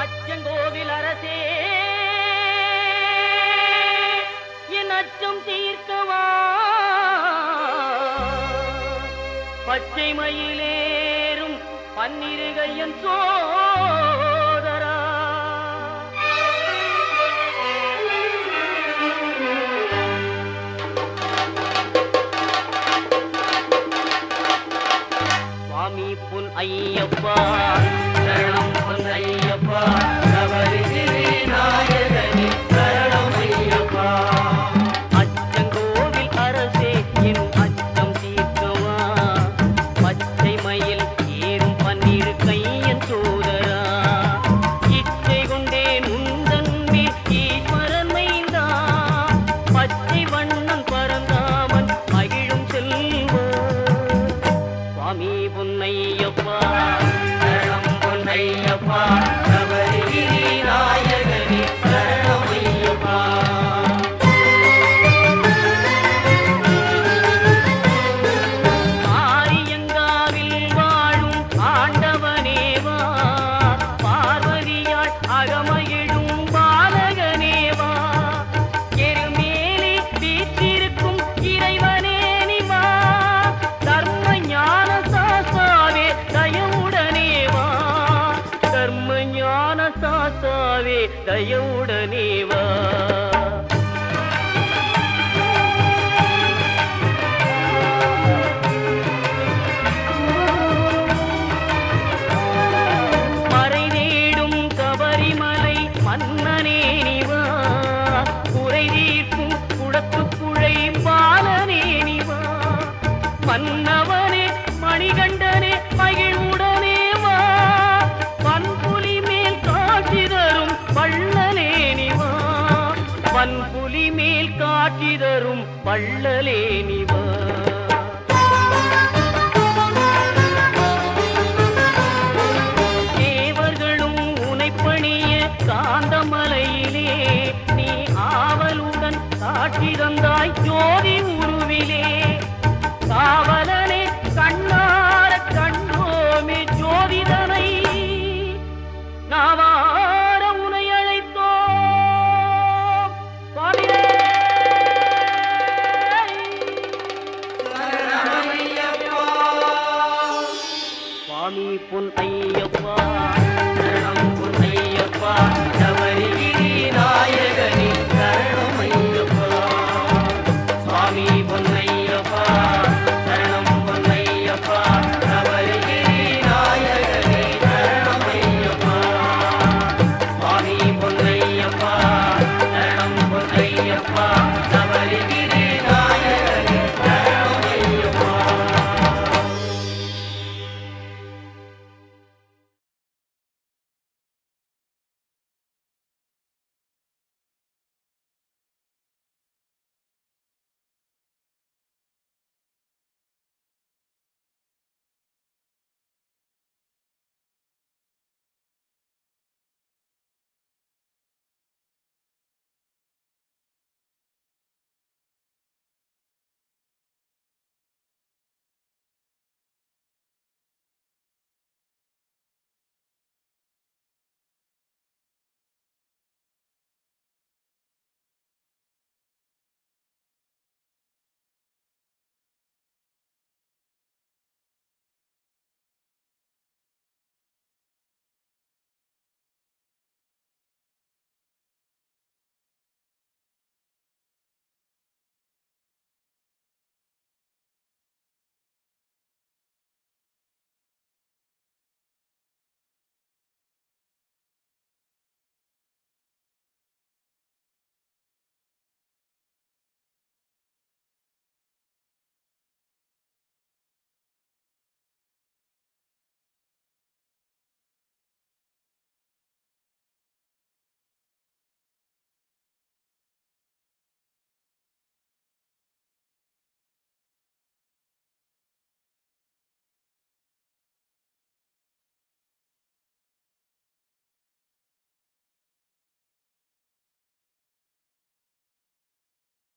அச்சங்கோவில் அரசே என் அச்சம் தீர்க்கவா பச்சை மயிலேறும் பன்னிருகையன் சோதரா சுவாமி பொன் ஐயப்பா சரணம் பொன் ஐயப்பா நவரிசிறி நாயகனே சரணம் ஐயப்பா அச்சங்கோவில் அரசே என் அச்சம் தீர்க்கவா பச்சை மயில் ஏறும் பன்னிரு கையன் சோதரா இச்சை கொண்டேன் உந்தன் மேல் ஈஸ்வரன் மைந்தா பச்சை வண்ணன் பரந்தாமன் மகிழும் செல்வா சுவாமி பொன்னையப்பா சரணம் பொன்னையப்பா நவரிகிரி நாயகனே சரணம் ஐயப்பா ஆரியங்காவில் வாழும் ஆண்டவனேவா பார்வதியாள் அகமகிழும் பாலகனேவா எருமேலி வீற்றிருக்கும் இறைவனே நிவா தர்ம ஞான சாஸ்தாவே தயவுடனேவா தர்ம ஞான சாஸ்தாவே தயவுடனேவா மறை தேடும் கபரிமலை மன்னனே நிவா குறை தீர்க்கும் குடத்துக்குழை பாலனே நிவா மன்னவனே மணிகண்டனே மகிழ்வுடனே வா பன்புலி மேல் காட்சி தரும் வள்ளலே நிவா பன்புலி மேல் காட்சி தரும் வள்ளலே நிவா